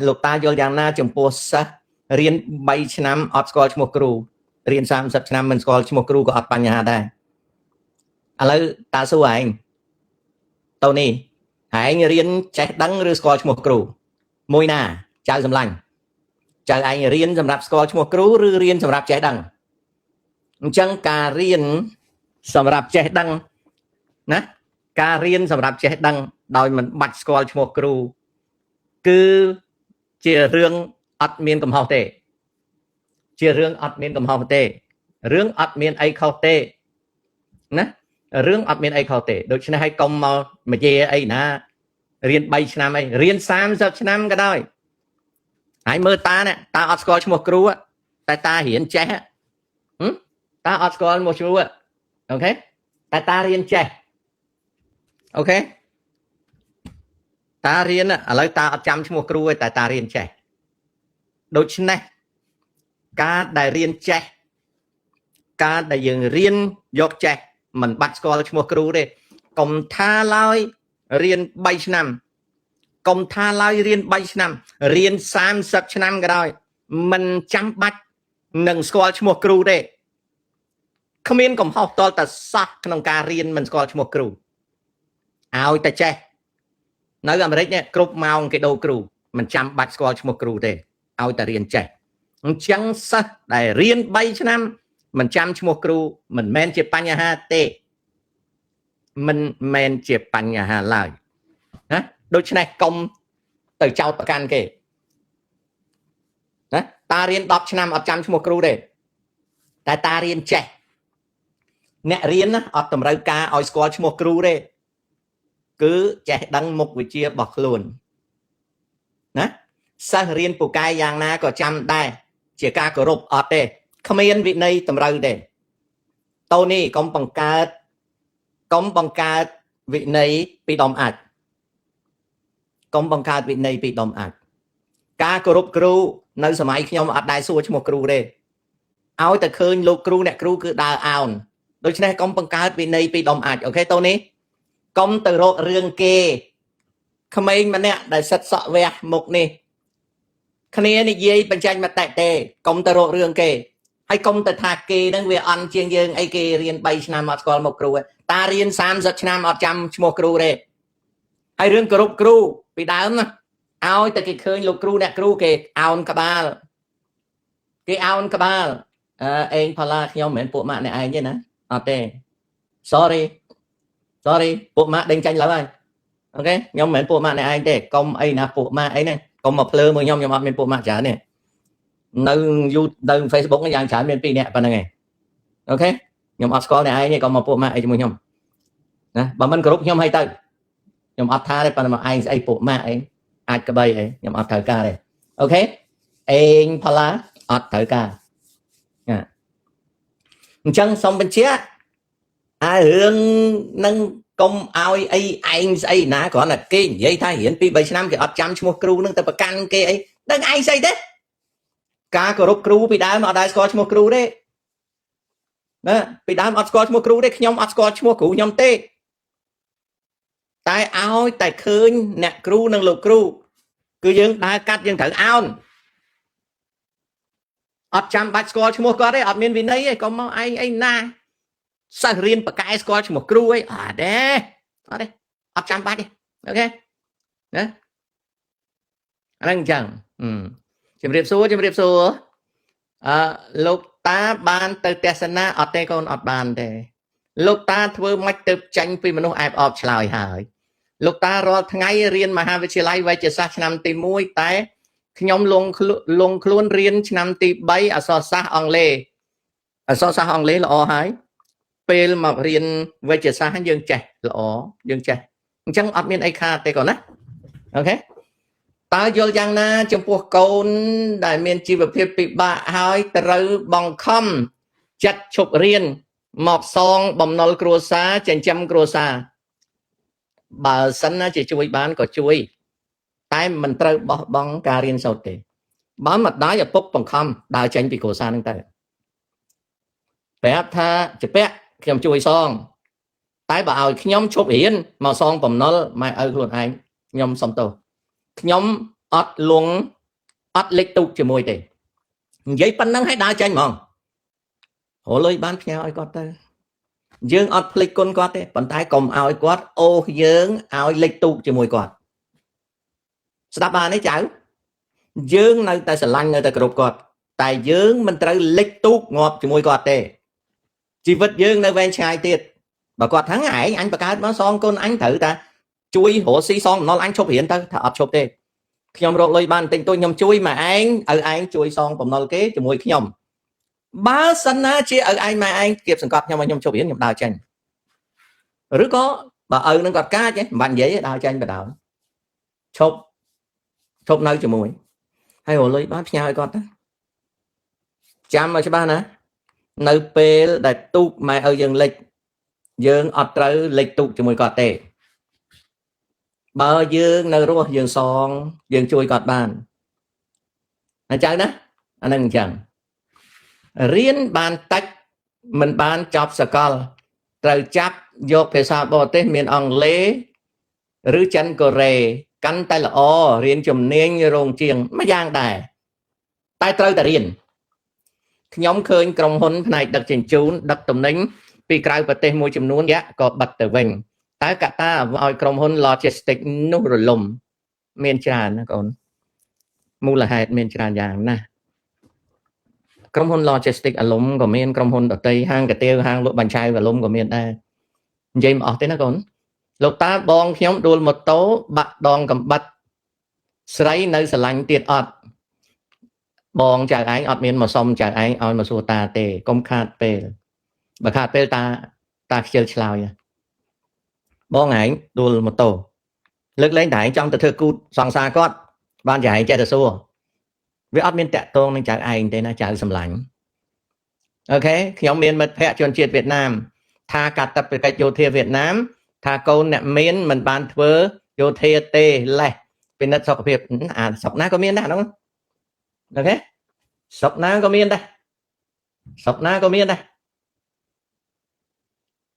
លោកតាយល់យ៉ាងណាចំពោះសិស្សរៀន3ឆ្នាំអត់ស្គាល់ឈ្មោះគ្រូរៀន30ឆ្នាំមិនស្គាល់ឈ្មោះគ្រូក៏អត់បញ្ហាដែរឥឡូវតាសួរឯងតូនេះឯងរៀនចេះដឹងឬស្គាល់ឈ្មោះគ្រូមួយណាចៅសម្លាញ់ចៅឯងរៀនសម្រាប់ស្គាល់ឈ្មោះគ្រូឬរៀនសម្រាប់ចេះដឹងអញ្ចឹងការរៀនសម្រាប់ចេះដឹងណាការរៀនសម្រាប់ចេះដឹងដោយមិនបាច់ស្គាល់ឈ្មោះគ្រូគឺជារឿងអត់មានកំហុសទេជារឿងអត់មានកំហុសទេរឿងអត់មានអីខុសទេណារឿងអត់មានអីខុសទេដូច្នេះឲ្យកុំមកនិយាយអីណារៀន3ឆ្នាំអីរៀន30ឆ្នាំក៏ដោយហើយមើលតាណាតាអត់ស្គាល់ឈ្មោះគ្រូតែតារៀនចេះតាអត់ស្គាល់ឈ្មោះគ្រូអូខេតែតារៀនចេះអូខេតារៀនឥឡូវតាអត់ចាំឈ្មោះគ្រូទេតែតារៀនចេះដូច្នេះការដែលរៀនចេះការដែលយើងរៀនយកចេះមិនបាច់ស្គាល់ឈ្មោះគ្រូទេកុំថាឡើយរៀន3ឆ្នាំកុំថាឡើយរៀន3ឆ្នាំរៀន30ឆ្នាំក៏ដោយមិនចាំបាច់នឹងស្គាល់ឈ្មោះគ្រូទេគ្មានកំហុសតលតែសោះក្នុងការរៀនមិនស្គាល់ឈ្មោះគ្រូឲ្យតែចេះនៅអាមេរិកនេះគ្រប់ម៉ោងគេដូរគ្រូមិនចាំបាច់ស្គាល់ឈ្មោះគ្រូទេឲ្យតែរៀនចេះអញ្ចឹងសិស្សដែលរៀន3ឆ្នាំមិនចាំឈ្មោះគ្រូមិនមែនជាបញ្ហាទេមិនមែនជាបញ្ហាឡើយណាដូច្នេះកុំទៅចោទប្រកាន់គេណាតារៀន10ឆ្នាំអត់ចាំឈ្មោះគ្រូទេតែតារៀនចេះអ្នករៀនណាអត់តម្រូវការឲ្យស្គាល់ឈ្មោះគ្រូទេគឺចេះដឹងមុខវិជ្ជារបស់ខ្លួនណាសិស្សរៀនពូកែយ៉ាងណាក៏ចាំដែរជាការគោរពអត់ទេគ្មានវិន័យតម្រូវទេតូនេះកុំបង្កើតវិន័យពីដុំអាចកុំបង្កើតវិន័យពីដុំអាចការគោរពគ្រូនៅសម័យខ្ញុំអត់ដែរសួរឈ្មោះគ្រូទេឲ្យតែឃើញលោកគ្រូអ្នកគ្រូគឺដើរអោនដូច្នេះកុំបង្កើតវិន័យពីដុំអាចអូខេតូនេះកុំទៅរករឿងគេក្មេងម្នាក់ដែលសិតសក់វះមុខនេះគ្នានិយាយបញ្ចេញមតិទេកុំទៅរករឿងគេហើយកុំទៅថាគេនឹងវាអន់ជាងយើងអីគេរៀន3ឆ្នាំអត់ស្គាល់មុខគ្រូតារៀន30ឆ្នាំអត់ចាំឈ្មោះគ្រូទេហើយរឿងគោរពគ្រូពីដើមណាឲ្យតែគេឃើញលោកគ្រូអ្នកគ្រូគេអោនក្បាលអេងផល្លាខ្ញុំមិនមែនពួកម៉ាក់អ្នកឯងទេណាអត់ទេ sorry ពួកម៉ាក់ដេញចាញ់ឡើយអូខេខ្ញុំមិនមែនពួកម៉ាក់អ្នកឯងទេកុំអីណាពួកម៉ាក់អីហ្នឹងកុំមកភ្លើមួយខ្ញុំអត់មានពួកម៉ាក់ច្រើនទេនៅ នៅ Facebook យ៉ាងច្រើនមាន2នាក់ប៉ុណ្្នឹងឯងអូខេខ្ញុំអត់ស្គាល់អ្នកឯងទេកុំមកពួកម៉ាក់អីជាមួយខ្ញុំណាបើមិនគ្រប់ខ្ញុំឲ្យទៅខ្ញុំអត់ថាទេប៉ុន្តែមកឯងស្អីពួកម៉ាក់អីអាចក្បីអីខ្ញុំអត់ត្រូវការទេអូខេអេងផល្លាអត់ត្រូវការអញ្ចឹងសូមបញ្ជាក់រឿងនឹងកុំឲ្យអីឯងស្អីណាគ្រាន់តែគេនិយាយថារៀន2-3ឆ្នាំគេអត់ចាំឈ្មោះគ្រូនឹងទៅប្រកាន់គេអីដឹងឯងស្អីទេការគោរពគ្រូពីដើមអត់ដែរស្គាល់ឈ្មោះគ្រូទេណាពីដើមអត់ស្គាល់ឈ្មោះគ្រូទេខ្ញុំអត់ស្គាល់ឈ្មោះគ្រូខ្ញុំទេតែឲ្យតែឃើញអ្នកគ្រូនិងលោកគ្រូគឺយើងដើរកាត់យើងត្រូវអោនអត់ចាំបាច់ស្គាល់ឈ្មោះគាត់ទេអត់មានវិន័យទេកុំមកឯងអីណាសិស្សរៀនបកែស្គាល់ឈ្មោះគ្រូអីអត់ទេអត់ចាំបាច់ទេអូខេណាអាហ្នឹងអញ្ចឹងជំរាបសួរលោកតាបានទៅទស្សនាអត់ទេកូនអត់បានទេលោកតាធ្វើម៉េចទៅចាញ់ពីមនុស្សអែបអបឆ្លើយហើយលោកតារាល់ថ្ងៃរៀនមហាវិទ្យាល័យវេជ្ជសាស្ត្រឆ្នាំទី1តែខ្ញុំលងខ្លួនរៀនឆ្នាំទី3អក្សរសាស្ត្រអង់គ្លេសល្អហើយពេលមករៀនវិទ្យាសាស្ត្រយើងចេះល្អយើងចេះអញ្ចឹងអត់មានអីខាតទេកូនណាអូខេតើយល់យ៉ាងណាចំពោះកូនដែលមានជីវភាពពិបាកហើយត្រូវបង្ខំចិត្តឈប់រៀនមកសងបំណុលគ្រួសារចិញ្ចឹមគ្រួសារបើសិនណាជាជួយបានក៏ជួយតែមិនត្រូវបោះបង់ការរៀនសូត្រទេបើម្ដាយឪពុកបង្ខំដើរចេញពីគ្រួសារហ្នឹងទៅប្រាប់ថាជាពាក់ខ្ញុំជួយសងតែបើឲ្យខ្ញុំឈប់រៀនមកសងបំណុលម៉ែឪខ្លួនឯងខ្ញុំសុំទោសខ្ញុំ ọt luôn ọt lịch tục cho mùi tê vậy bắn năng hay đá chanh mong hồ lôi bán nhau ai có tơ dương ọt lịch con có tê bắn tay cùng ao quát ô dương ao lịch tục cho mùi quát sắp bà này cháu dương nơi ta sẽ lanh nơi ta cột quát tại dương mình tới lịch tục ngọt cho mùi quát tê chỉ vật dương nơi ven chai tiệt bà quát tháng ngày anh bà cá nó son con anh thử ta chui hổ xí son nó anh chụp hiện ta thà ọt chụp tê nhom rồi lôi bàn tình tôi nhom chui mà anh chui sonผม nol kế cho mùi nhom ba sân á chia ở anh mà anh kịp sừng cọp nhưng mà nhom chụp hiện nhom đào chanh rồi có bà nó cọp cá chứ bạn dễ đào chanh bà đào chụp nơi cho mùi hay hồ lôi bán nhau con đó chăm mà cho ba nè nơi pe đại tu mà ở dương lịch dương ọt tới lịch tu cho mùi cọt tệ bờ dương nơi rùa dương son dương chui cọt bàn anh chẳng đó anh đang chẳng riêng bàn tách mình bàn chọc sờ col trời chắp vô phải sao bỏ tên miền ông lê rứ chân cổ rề cắn tay là o riêng chùm niên như rồng chiêng mấy giang đài tay trâu ta riêng nhóm khơi trong hôn này đặc trình chú đặc tùm nính vì cái vật tên môi chùm nuôn giá có bật từ vinh tại cả ta vào trong hôn logistic nụ rồi lùm miền tràn nó còn mua là hạt miền tràn dạng nè trong hôn logistic ở lùm của miền trong hôn ở tây hang cả tiêu hang lụa bàn chai và lùm của miền đây vậy mà ở thế nó còn lục ta bong nhóm đuôi một tố bạc đòn cầm bạch sấy nơi sờ lạnh tiệt ọt bong chả anh ọt miền mà xong chả anh ọt mà xua ta tê công khát pe bà khát pe ta chơi chào vậy bong ảnh đuôi một tổ lực lên đáy trong từ cút sòng xa cót ban giải chạy từ xua với ọt miền tẹt tôn nên chả anh tên là chả sầm lạnh ok nhóm miền mật phệ truyền triệt Việt Nam tha cả tập về cách vô thiê Việt Nam tha câu nè miền mình ban thưa vô thiê tê lệ bên đất sọc Việt sọc ná có miền đó đúng không ok sọc ná có miền đây sọc ná có miền đây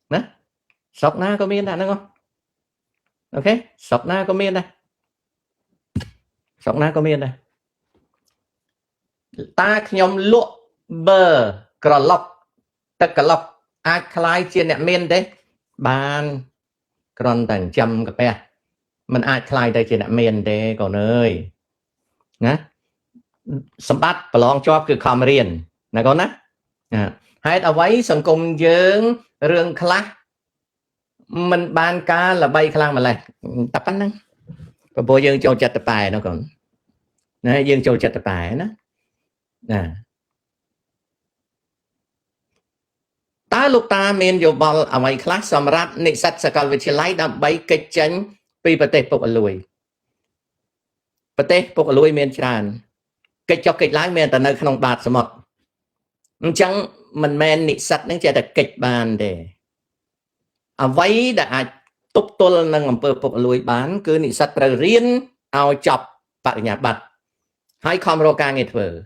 nè sọc ná có miền đây đúng không ok sọc ná có miền đây sọc ná có miền đây ta nhóm lụa bờ cỏ lọc tất cả lọc ai khai trên nệm miền đấy ban còn tầng trăm cà phê mình ai khai đây trên nệm miền đấy còn ơi nhá sắm bắt và lon choคือความเรียนนะก่อนนะให้เอาไว้สังคมเยิงเรื่องคลามันบานกาละใบคลางมาเลยตับปั้นนั่งก็พอยังโจจัดตะปายนะก่อนนะยังโจจัดตะปายนะตาลูกตาเมียนโยบอลเอาไว้คลาสสำหรับนิสิตสกลวิทยาลัยดับใบกิจจันปีประเทศปกลุยประเทศปกลุยเมียนจานcái cho kịch lái men ta nơi không bạt sầm mật chẳng mình men nị sạch nó chỉ là kịch bàn để váy đã túc tôi là ngầm bờ phục lùi bán cứ nị sạch rồi riêng ao chọc bạn nhà bạch hai con roca nghe thử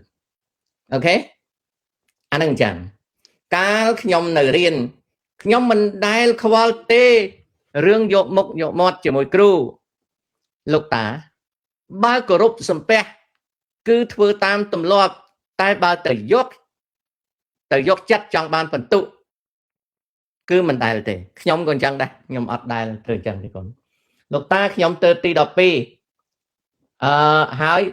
ok anh đang chẳng cá nhom nở riêng nhom mình đai quality riêng dột mục dột mọt chỉ mùi cừu lục tả ba cổ rụp sầm pe cứ thưa tam tùm lo tai ba từ dốt chất trong ban phần tụ cứ mình đài là thế nhóm còn chẳng đây nhóm ọt đài là từ chẳng thì còn lục ta nhóm từ ti đọc pi hỏi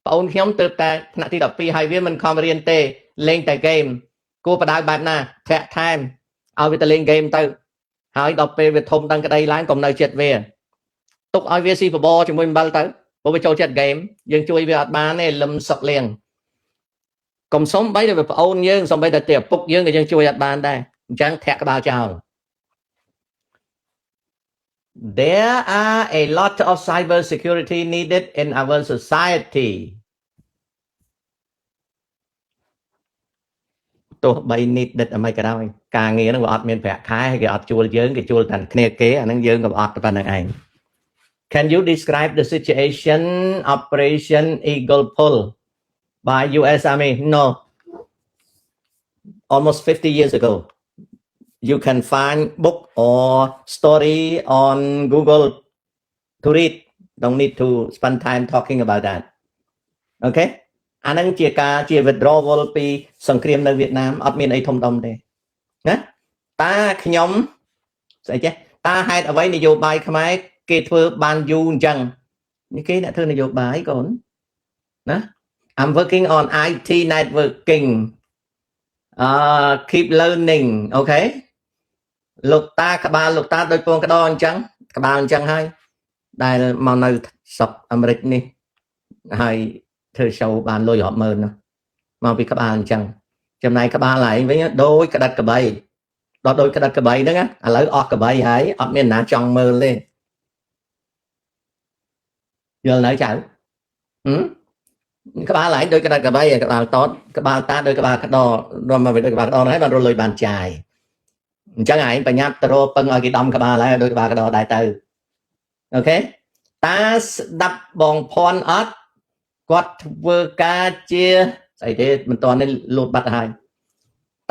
ôn nhóm từ ta nãy ti đọc pi hai viên mình không riêng tê lên tại game cô bà đài bạn nè thẹt time ao về ta lên game từ hỏi đọc pi về thông tăng cái đây lái cùng nơi chết về tục ai về si vào bo chúng mình bao tới bố cho chặt game dương chui về ba này lâm sọc liền còn sống bấy rồi ôn dương xong bây giờ tiệp phục dương người dương chui về ba đây chẳng thẹt cái bao chào there are a lot of cyber security needed in our society tôi bay needed ở mấy cái đó càng nghĩa nó ọt miền phẹt khai cái ọt chua dương cái chua thành kia kế anh đang dương gặp ọt vào này ảnh. Can you describe the situation Operation Eagle Pull by U.S. Army? No. Almost 50 years ago. You can find book or story on Google to read. don't need to spend time talking about that okay អានឹងជាការជា withdrawal ពីសង្គ្រាមនៅវៀតណាមអត់មានអីធំដុំទេណាតើខ្ញុំស្អីចេះតើហេតុអ្វីនយោបាយខ្មែរគេធ្វើបានយូរអញ្ចឹងនេះគេអ្នកធ្វើនយោបាយកូនណា I'm working on IT networking keep learning okay លោកតាក្បាលលោកតាដូចពងកដោអញ្ចឹងក្បាលអញ្ចឹងហើយដែលមកនៅស្រុកអាមេរិកនេះហើយធ្វើ show បានលុយរាប់ម៉ឺនណាមកពីក្បាលអញ្ចឹងចំណាយក្បាលឯងវិញដូចក្តិតក្បីដល់ដូចក្តិតក្បីហ្នឹងឥឡូវអស់ក្បីហើយអត់មានណាចង់មើលទេយល់នៅចៅក្បាលឯងដូចក្តិតក្បីក្បាលតតក្បាលតាដូចក្បាលកដោរំមកដូចក្បាលកដោហើយបានរលុយបានចាយអញ្ចឹងឯងបញ្ញាប់ទៅរពឹងឲ្យគេដំក្បាលហើយដូចក្បាលកដោដែរទៅអូខេតាស្ដាប់បងភ័ណ្ឌអត់គាត់ធ្វើការជាស្អីទេមិនតនេះលូតបាត់ហើយ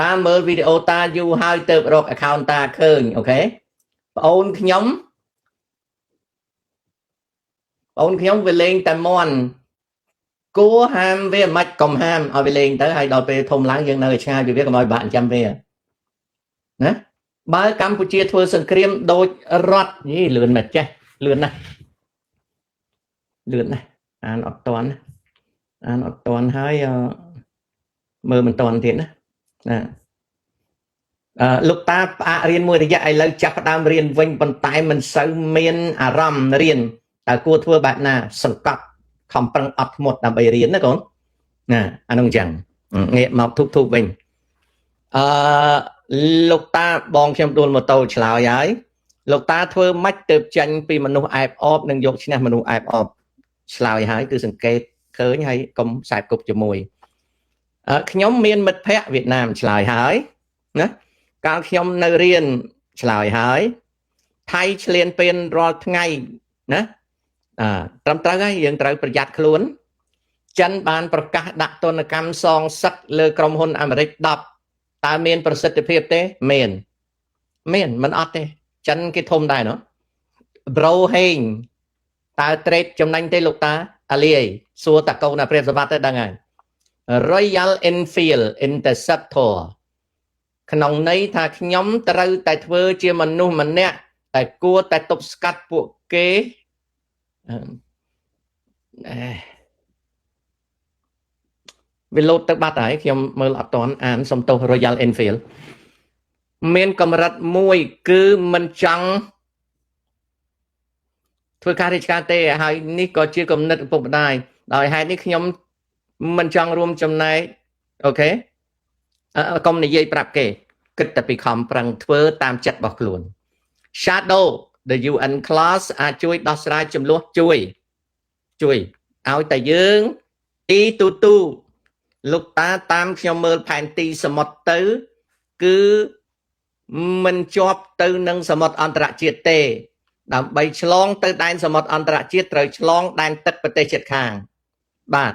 តាមើលវីដេអូតាយូរហើយទៅរក account តាឃើញអូខេបងអូនខ្ញុំវាលេងតែមន់គួរហាមវាមិនខ្មិចកុំហាមឲ្យវាលេងទៅហើយដល់ពេលធំឡើងយើងនៅឆ្ងាយពីវាកុំឲ្យបាក់ចាំវាណាបើកម្ពុជាធ្វើសង្គ្រាមដូចរដ្ឋយីលឿនមែនចេះលឿនណាស់អានអត់តាន់ហើយមើលមិនតាន់ទៀតណាលោកតាផ្អាករៀនមួយរយៈឥឡូវចាប់ផ្ដើមរៀនវិញប៉ុន្តែមិនសូវមានអារម្មណ៍រៀនតើគួរធ្វើបែបណាសង្កត់ខំប្រឹងអត់ធ្មត់ដើម្បីរៀនណាកូនណាអានោះអញ្ចឹងងាកមកធូបវិញលោកតាបងខ្ញុំដួលម៉ូតូឆ្លើយហើយលោកតាធ្វើម៉េចទៅចាញ់ពីមនុស្សអែបអបនិងយកឈ្នះមនុស្សអែបអបឆ្លើយហើយគឺសង្កេតឃើញហើយកុំខ្សែគប់ជាមួយខ្ញុំមានមិត្តភ័ក្តិវៀតណាមឆ្លើយហើយណាកាលខ្ញុំនៅរៀនឆ្លើយហើយថៃឆ្លៀនពៀនរាល់ថ្ងៃណាត្រឹមត្រូវហើយយើងត្រូវប្រយ័ត្នខ្លួនចិនបានប្រកាសដាក់ទណ្ឌកម្មសងសឹកលើក្រុមហ៊ុនអាមេរិក10តើមានប្រសិទ្ធភាពទេមានមិនអត់ទេចិនគេធំដែរណោះប្រូហេងតើ trade ចំណេញទេលោកតាអាលីអីសួរតាកូនណាព្រាបសវត្តទៅដឹងហើយ Royal Enfield Interceptor ក្នុងន័យថាខ្ញុំត្រូវតែធ្វើជាមនុស្សម្នាក់តែគួរតែទប់ស្កាត់ពួកគេវាលោតទៅបាត់ហើយខ្ញុំមើលអត់ទាន់អានសំទោស Royal Enfield មានកម្រិតមួយគឺមិនចង់ធ្វើការរាជការទេហើយនេះក៏ជាគំនិតឪពុកម្ដាយដោយហេតុនេះខ្ញុំមិនចង់រួមចំណែកអូខេកុំនិយាយប្រាប់គេគិតតែពីខំប្រឹងធ្វើតាមចិត្តរបស់ខ្លួន Shadow the UN class អាចជួយដោះស្រាយចំនួនជួយឲ្យតែយើងទីទូលោកតាតាមខ្ញុំមើលផែនទីសមុទ្រទៅគឺមិនជាប់ទៅនឹងសមុទ្រអន្តរជាតិទេដើម្បីឆ្លងទៅដែនសមុទ្រអន្តរជាតិត្រូវឆ្លងដែនទឹកប្រទេសជិតខាងបាទ